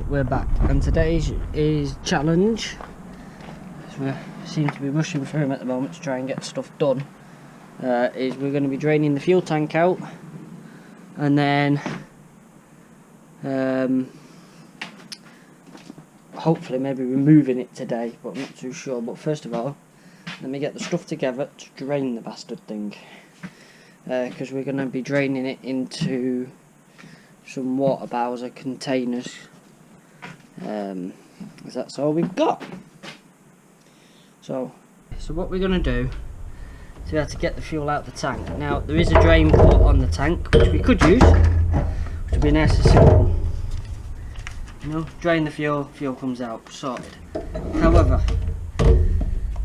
we're back, and today's challenge, we seem to be rushing through them at the moment to try and get stuff done, is we're going to be draining the fuel tank out, and then hopefully maybe removing it today, but I'm not too sure. But first of all, let me get the stuff together to drain the bastard thing, because we're going to be draining it into some water bowser containers, because that's all we've got. So what we're going to do is we have to get the fuel out of the tank. Now there is a drain port on the tank which we could use, which would be nice and simple. You know, drain the fuel, fuel comes out, sorted. However,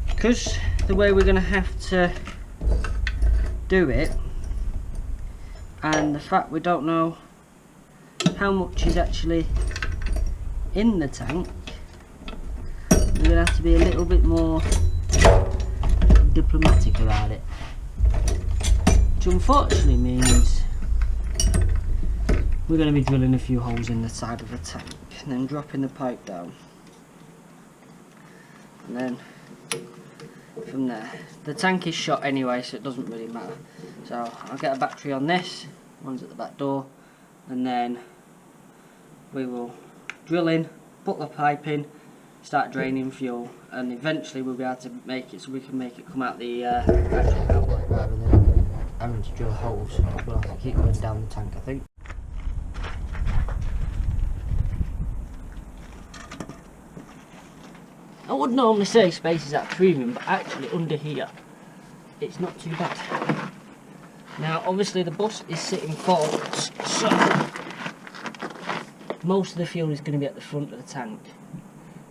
because the way we're going to have to do it, and the fact we don't know how much is actually in the tank, we're going to have to be a little bit more diplomatic about it, which unfortunately means we're going to be drilling a few holes in the side of the tank and then dropping the pipe down, and then from there, the tank is shot anyway, so it doesn't really matter. So I'll get a battery on this, one's at the back door, and then we will drill in, put the pipe in, start draining fuel, and eventually we'll be able to make it so we can make it come out the actual outlet rather than having to drill holes. We'll have to keep going down the tank, I think. I would normally say space is at a premium, but actually under here it's not too bad. Now obviously the bus is sitting forwards, so most of the fuel is going to be at the front of the tank.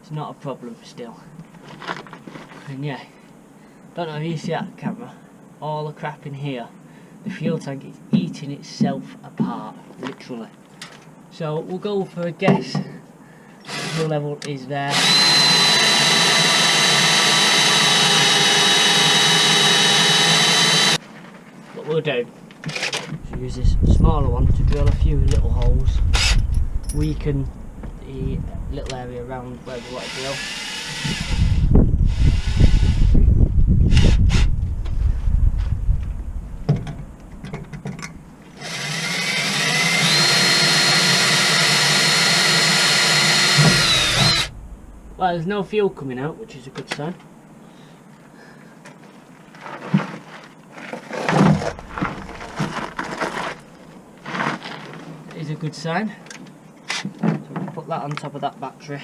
It's not a problem still. And yeah, don't know if you see that on camera, all the crap in here, the fuel tank is eating itself apart, literally. So we'll go for a guess. The fuel level is there. What we'll do is use this smaller one to drill a few little holes, weaken the little area around where we want to drill. Well, there's no fuel coming out, which is a good sign. Is a good sign. So we'll put that on top of that battery.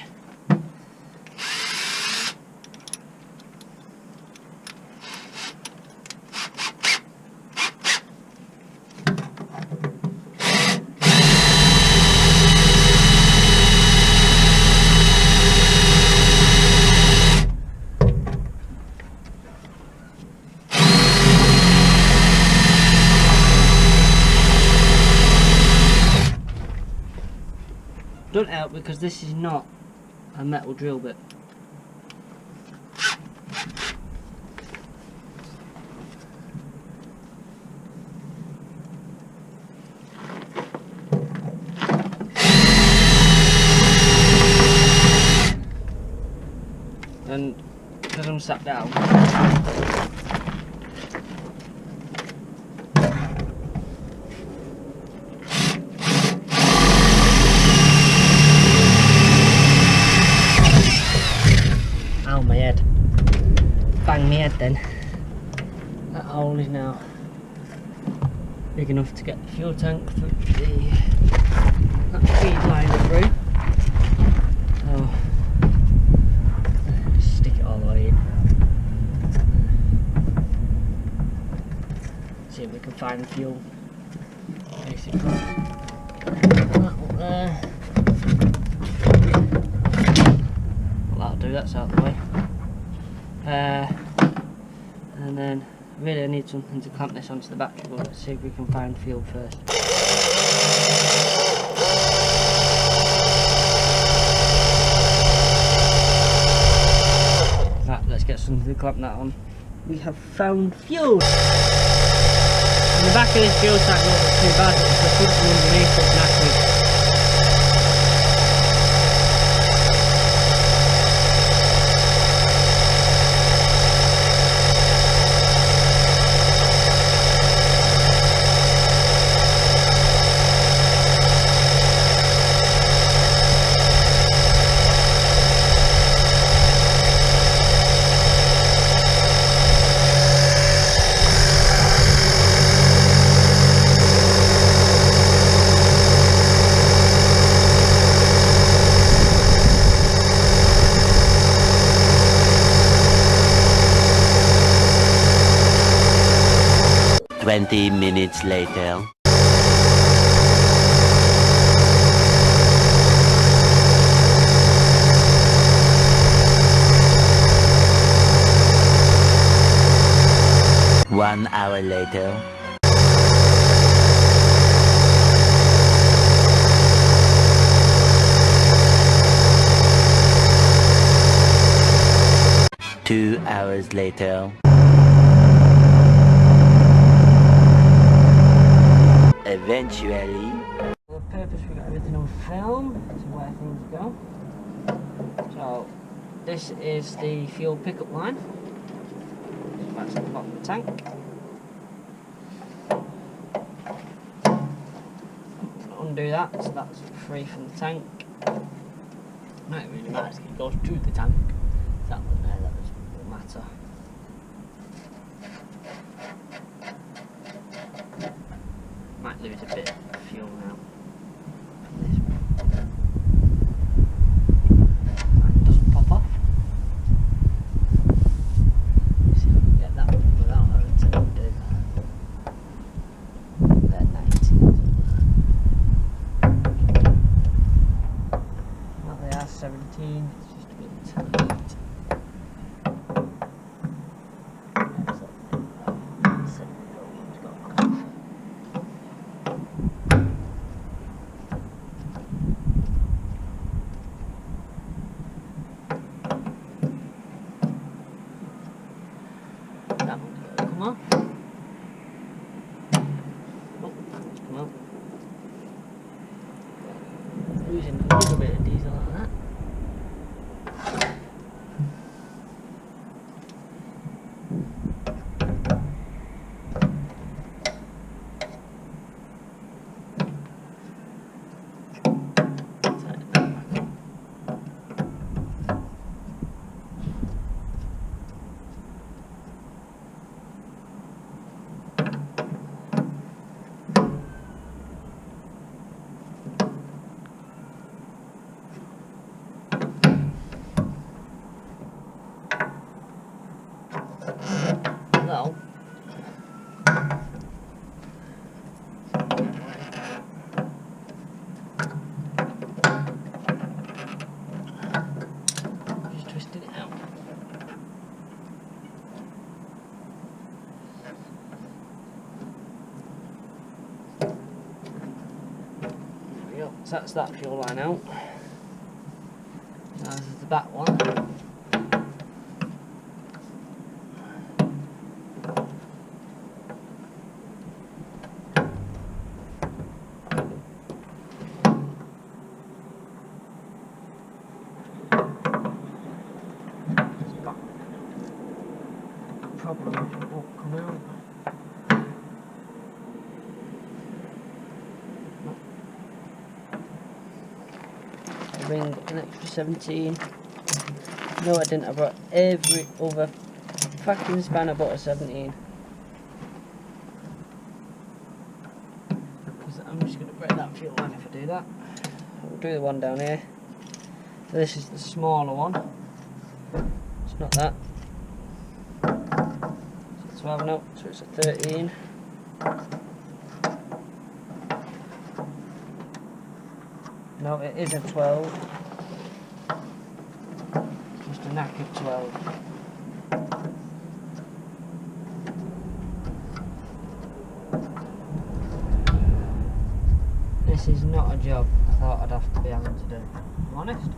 Don't help because this is not a metal drill bit. And because I'm sat down, my head. Bang my head then. That hole is now big enough to get the fuel tank through that feed line through. So just stick it all the way in. See if we can find the fuel. Basically. That up there. That'll do, that's out of the way. And then really I need something to clamp this onto the battery, but let's see if we can find fuel first. Right, let's get something to clamp that on. We have found fuel! And the back of this fuel tank won't look too bad, it's the front one underneath that's knackered. 20 minutes later. One hour later. Two hours later. Eventually. For the purpose, we got everything on film to where things go. So this is the fuel pickup line. That's at the bottom of the tank. Undo that, so that's free from the tank. Not really matters, it goes to the tank. That one there, that doesn't matter. Might lose a bit of fuel now. And it doesn't pop off. See if we can get that one without having to undo that. They're 90s. Well, they are 17, it's just a bit tight. Come on. Oh, come on. Losing a little bit of diesel like that. No. Just twisting it out. There we go. So that's that fuel line out. Now this is the back one. Problem it won't come out. I ring an extra 17. No, I didn't. I brought every other fucking spanner but a 17. Because I'm just going to break that fuel line if I do that. We'll do the one down here. So this is the smaller one. It's not that. 12 now, so it's a 13. No, it is a 12. Just a knackered 12. This is not a job I thought I'd have to be having to do, if I'm honest.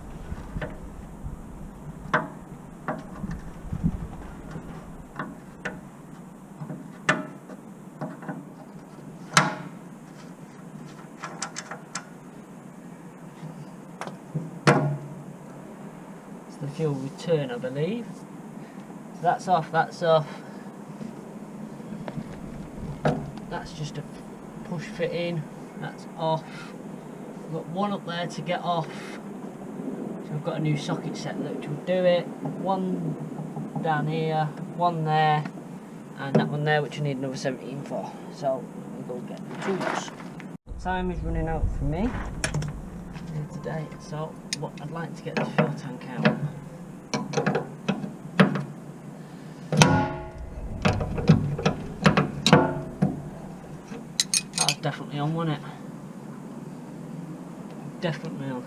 The fuel return, I believe. So that's off, that's off. That's just a push fit in, that's off. I've got one up there to get off. So I've got a new socket set which will do it. One down here, one there, and that one there which I need another 17 for. So we'll go get the tools. Time is running out for me today, so I'd like to get this fuel tank out. definitely on, wasn't it? Definitely on.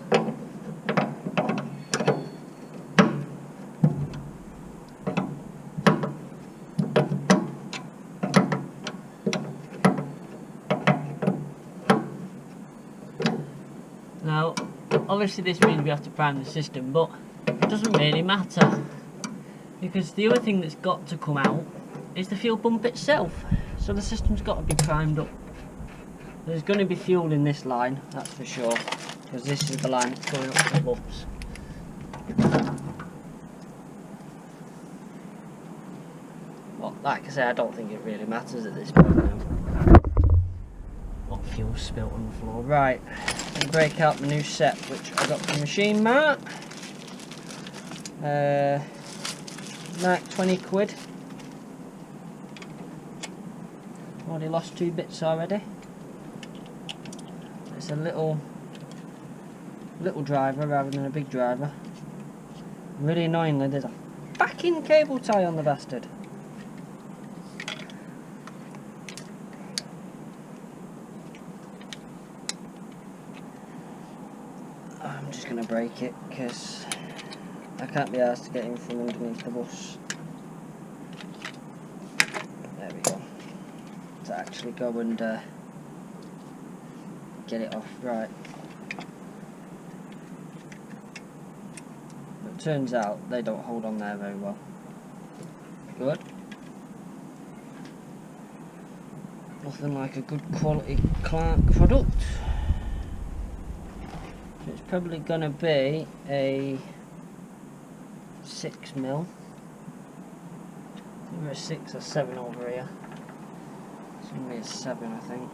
Now, obviously this means we have to prime the system, but it doesn't really matter, because the other thing that's got to come out is the fuel pump itself. So the system's got to be primed up. There's going to be fuel in this line, that's for sure, because this is the line that's going up to the bumps. Well, like I say, I don't think it really matters at this point now what fuel's spilt on the floor. Right, I'm going to break out the new set which I got from Machine Mart. Like 20 quid. Already lost 2 bits already. It's a little driver rather than a big driver. Really annoyingly, there's a fucking cable tie on the bastard. I'm just gonna break it because I can't be asked to get in from underneath the bus. There we go. To actually go and get it off. Right. But it turns out they don't hold on there very well. Good. Nothing like a good quality Clark product. So it's probably gonna be a 6mm. Either a 6 or 7 over here. It's gonna be a 7, I think.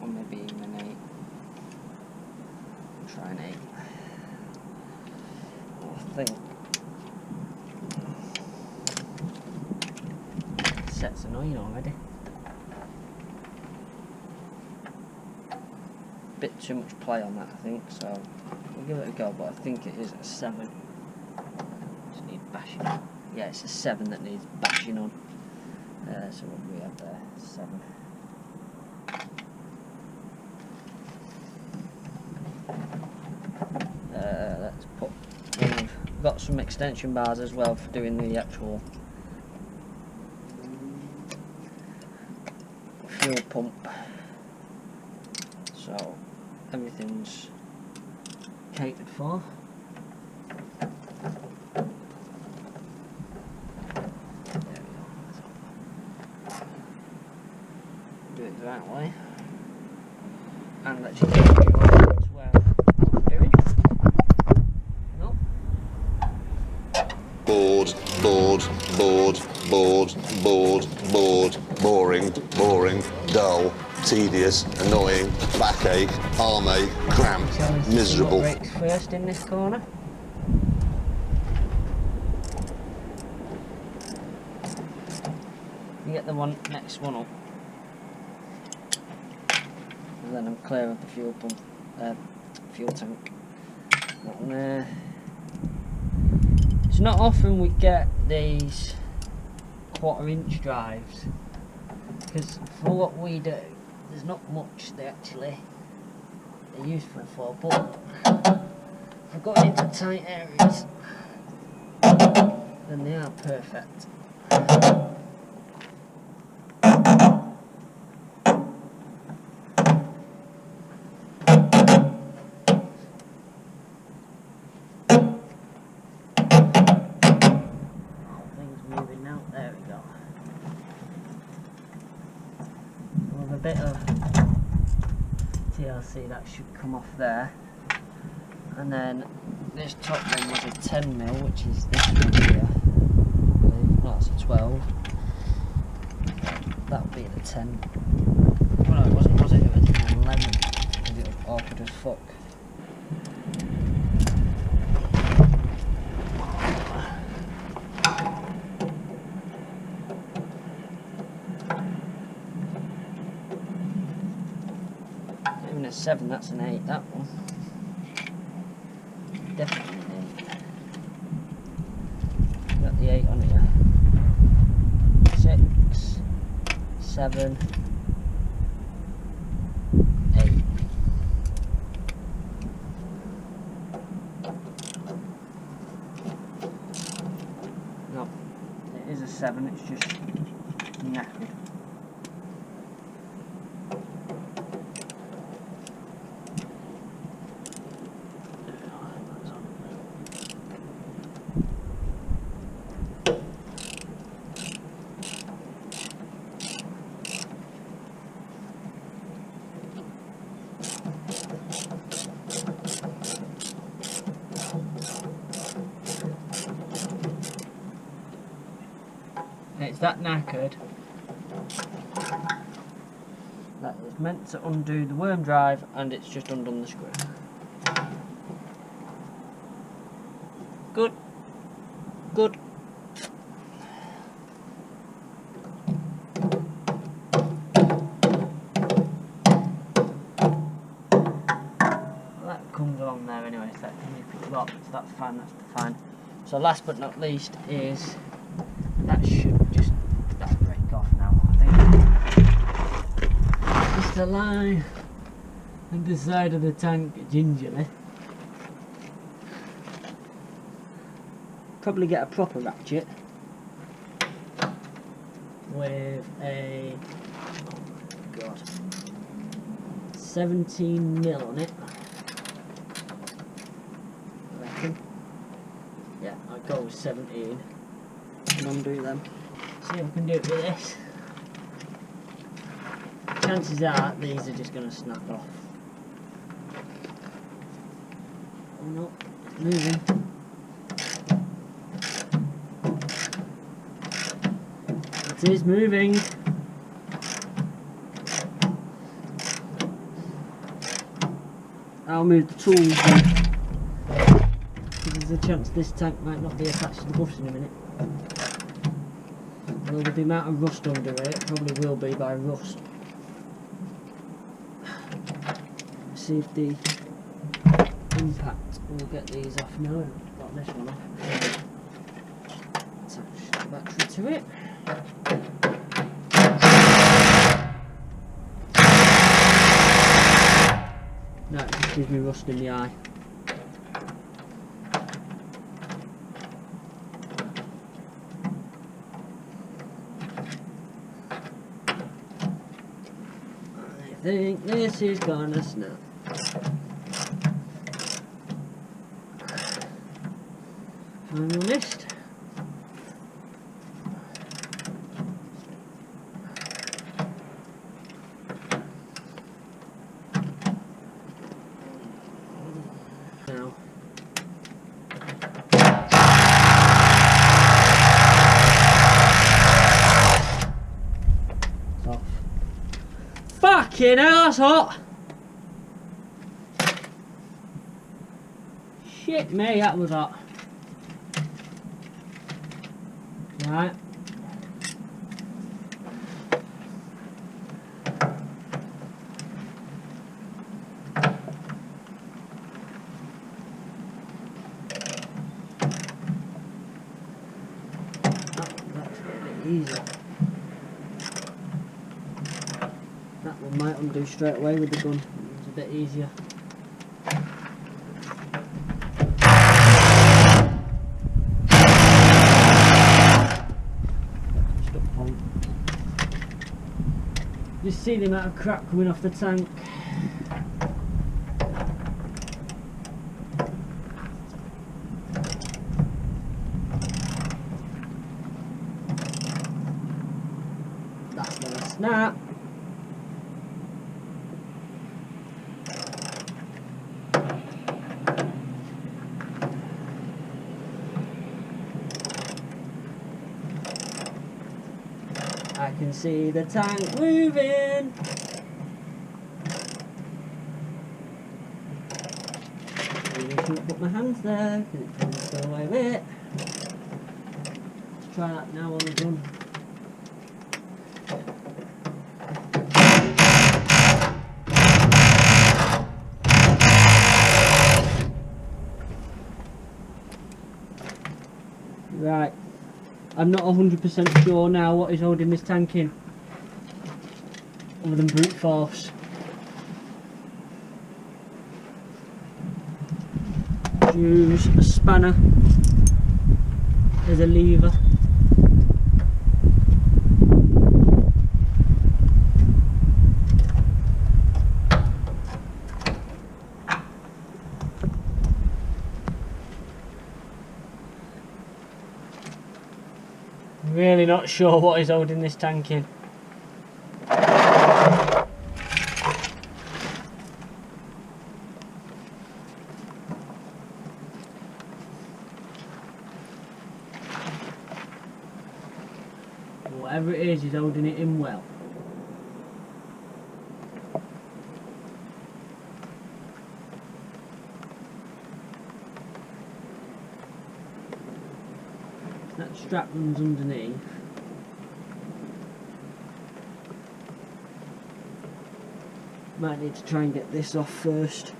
Or maybe even an 8. I'll try an 8. I think. Set's annoying already. Bit too much play on that, I think, so we'll give it a go, but I think it is a 7. Just need bashing on. Yeah, it's a 7 that needs bashing on. So what do we have there? 7. Let's put. We've got some extension bars as well for doing the actual fuel pump. So everything's catered for. There we go. Do it that way. And let's just go to where I'm doing. No. Bored, boring, dull, tedious, annoying, backache, armache, cramp, miserable. What breaks first in this corner? You get the next one up, and then I'm clear of the fuel pump, fuel tank. It's not often we get these 1/4-inch drives, because for what we do, there's not much they're useful for, but for going into tight areas, then they are perfect. Bit of TLC that should come off there, and then this top one was a 10mm, which is this one here. No, that's a 12. That would be the 10. Well, no, it wasn't, was it? It was an 11 because it was awkward as fuck. A 7, that's an 8, that one. Definitely an 8. Got the 8 on here. 7, 8. No, it is a 7, it's just knackered. It's that knackered that it's meant to undo the worm drive, and it's just undone the screw. Good. Good. Well, that comes along there anyway, so that can be picked up. So that's fine, that's fine. So last but not least is that should just break off now, I think. Just a line on the side of the tank gingerly. Probably get a proper ratchet with a, oh my god, 17mm on it, I reckon. Yeah, I'll go with 17 and undo them. See if I can do it with this. Chances are these are just going to snap off. Oh no, it's moving. It is moving. I'll move the tools because there's a chance this tank might not be attached to the buffs in a minute. Although with the amount of rust under it probably will be by rust. Let's see if the impact will get these off now. I've got this one off. Attach the battery to it. No, it just gives me rust in the eye. I think this is gonna snap. If I'm honest. Now. It's off. Fucking hell, that's hot! Shit me, that was hot. Right. That's a bit easier. That one might undo straight away with the gun. It's a bit easier. Just see the amount of crap coming off the tank. That's gonna snap. I can see the tank moving. Maybe I shouldn't put my hands there because it can go away with it. Let's try that now on the gun. Right. I'm not 100% sure now what is holding this tank in. other than brute force. Use a spanner as a lever. Really not sure what is holding this tank in. Whatever it is, he's holding it in well. That strap runs underneath. Might need to try and get this off first.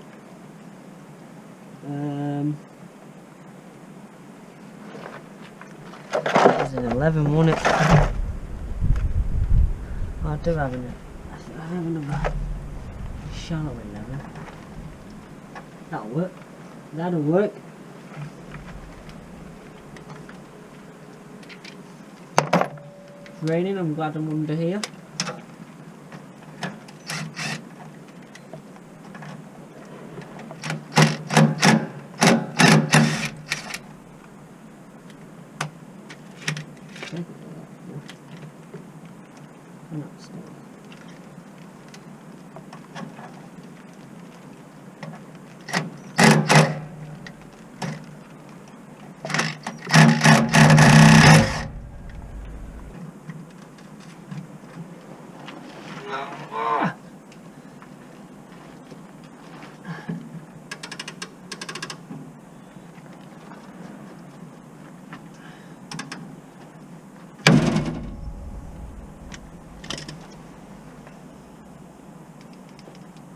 It was an 11, wasn't it? I do have an, I have another shallow 11. That'll work. That'll work. It's raining, I'm glad I'm under here.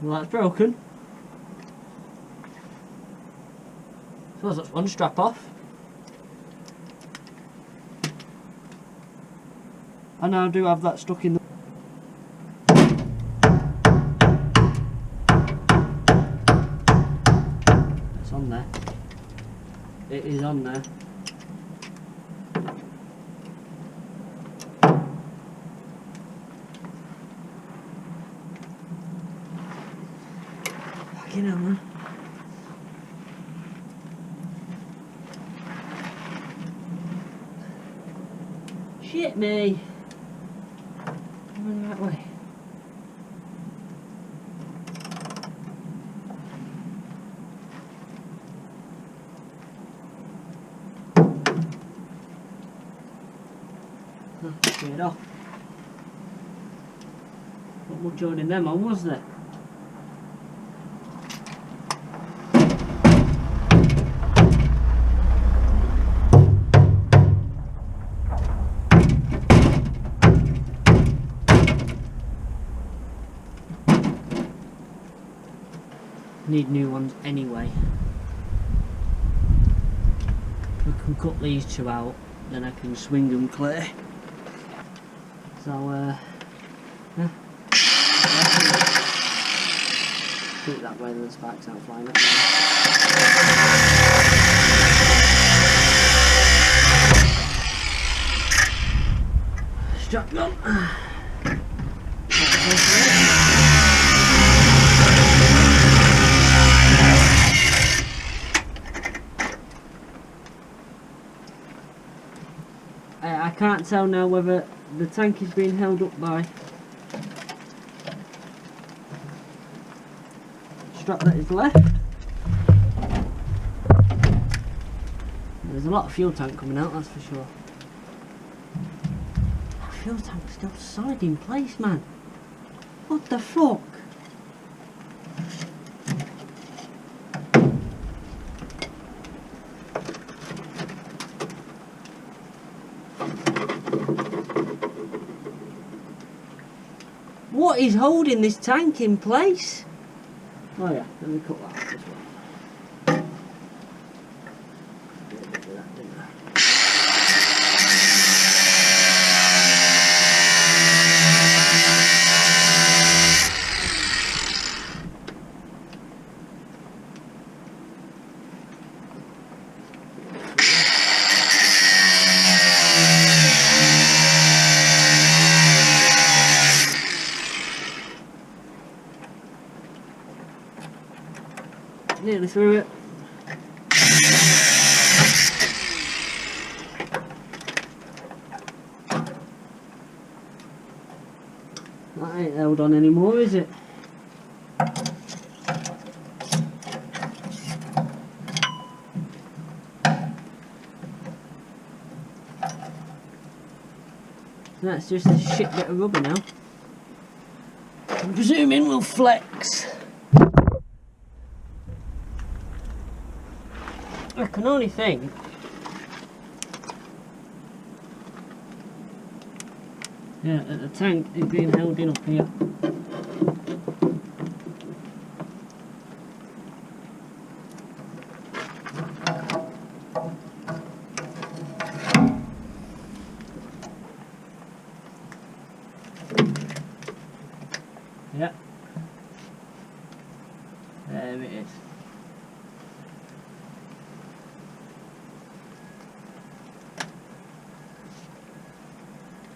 Well, that's broken. Suppose that's one strap off. And I do have that stuck in the... It's on there. It is on there. Fucking hell, man. Shit me. I'm going the right way. Straight off. Not much holding them on, was there? Need new ones anyway. We can cut these two out, then I can swing them clear. So, yeah. Keep that way, the sparks aren't flying up there. Strap gun. I can't tell now whether the tank is being held up by strap that is left. There's a lot of fuel tank coming out, that's for sure. That fuel tank's still solid in place, man. What the fuck? What is holding this tank in place? Oh yeah, let me cut that off as well. Did a bit of that, didn't I? Nearly through it. That ain't held on anymore, is it? That's just a shit bit of rubber now. I'm presuming we'll flex. I can only think that the tank is being held in up here. Yeah. There it is.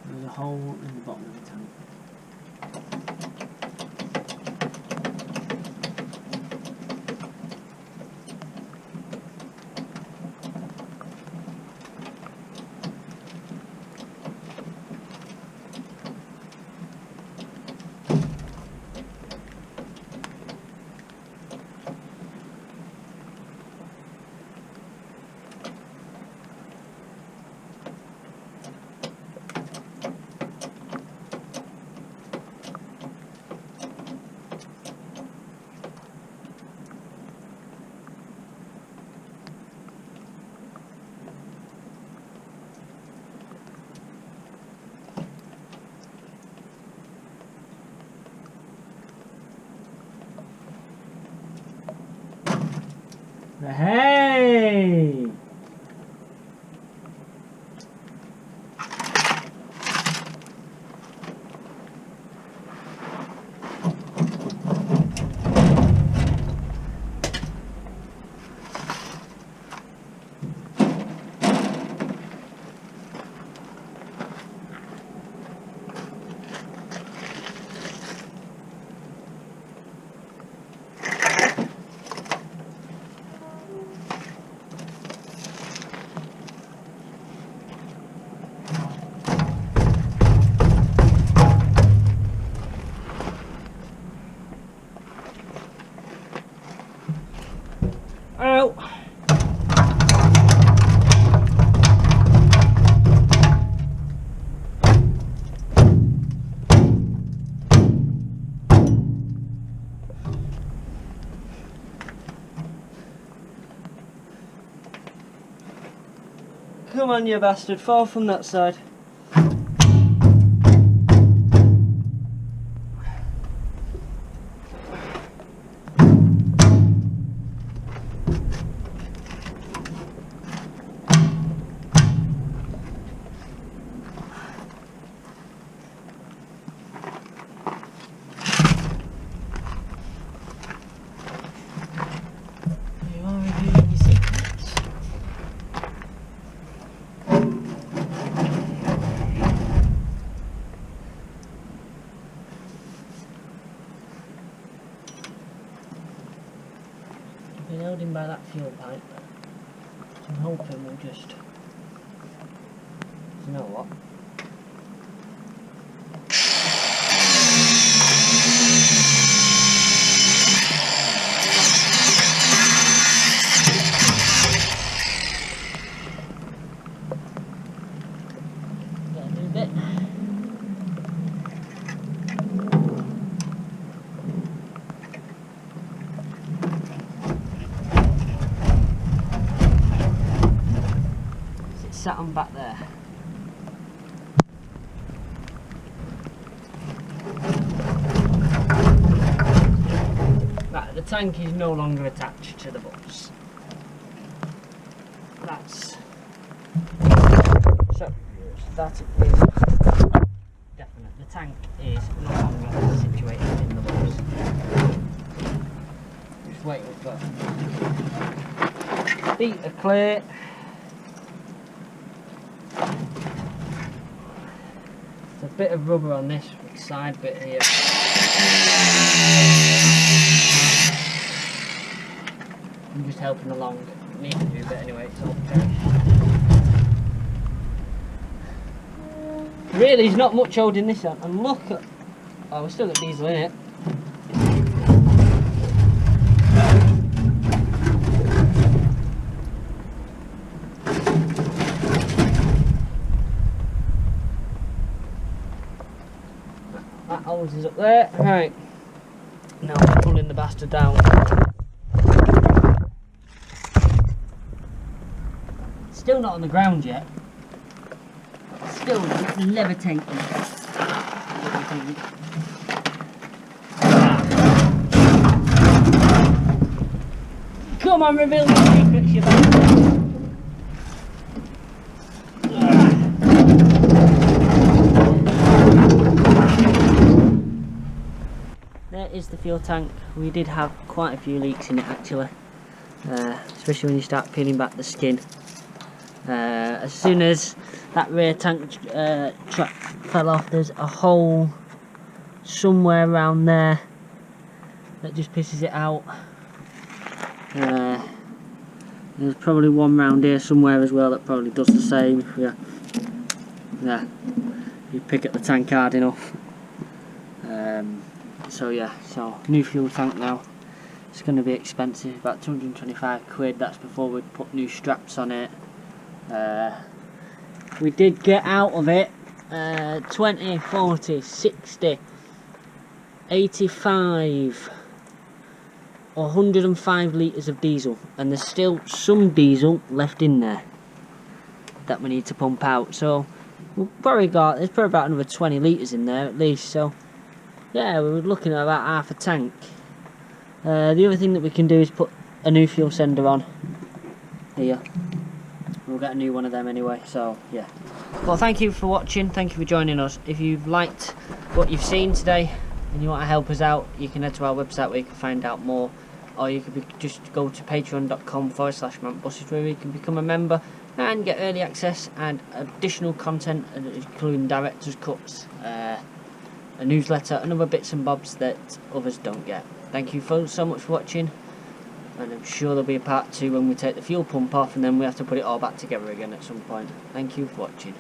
There's a hole in the bottom of the tank. Hey! Out. Come on, you bastard, fall from that side. Been held in by that fuel pipe. I'm hoping we'll just, you know what? Gotta do a bit. Sat on back there. Right, the tank is no longer attached to the bus. That's so that is definite. The tank is no longer situated in the bus. Just waiting for feet are clear. There's a bit of rubber on this side bit here. just helping along. Need to do a bit anyway, it's all finished. Really, there's not much holding this on, and look at... Oh, we've still got diesel in it. That hose is up there. Right. Now I'm pulling the bastard down. Still not on the ground yet. Still levitating. Come on, reveal the secrets, you bastard. There is the fuel tank. We did have quite a few leaks in it actually, especially when you start peeling back the skin. As soon as that rear tank track fell off, there's a hole somewhere around there that just pisses it out. There's probably one round here somewhere as well that probably does the same. Yeah, you pick at the tank hard enough. So yeah, so new fuel tank now. It's going to be expensive, about 225 quid. That's before we put new straps on it. We did get out of it 20, 40, 60, 85 or 105 litres of diesel, and there's still some diesel left in there that we need to pump out, so we've probably got, there's probably about another 20 litres in there at least. So yeah, we were looking at about half a tank. The other thing that we can do is put a new fuel sender on here. We'll get a new one of them anyway, so yeah. Well, thank you for watching, thank you for joining us. If you've liked what you've seen today and you want to help us out, you can head to our website where you can find out more, or you could just go to patreon.com/Mancbuses where you can become a member and get early access and additional content, including director's cuts, a newsletter and other bits and bobs that others don't get. Thank you so much for watching, and I'm sure there'll be a part 2 when we take the fuel pump off and then we have to put it all back together again at some point. Thank you for watching.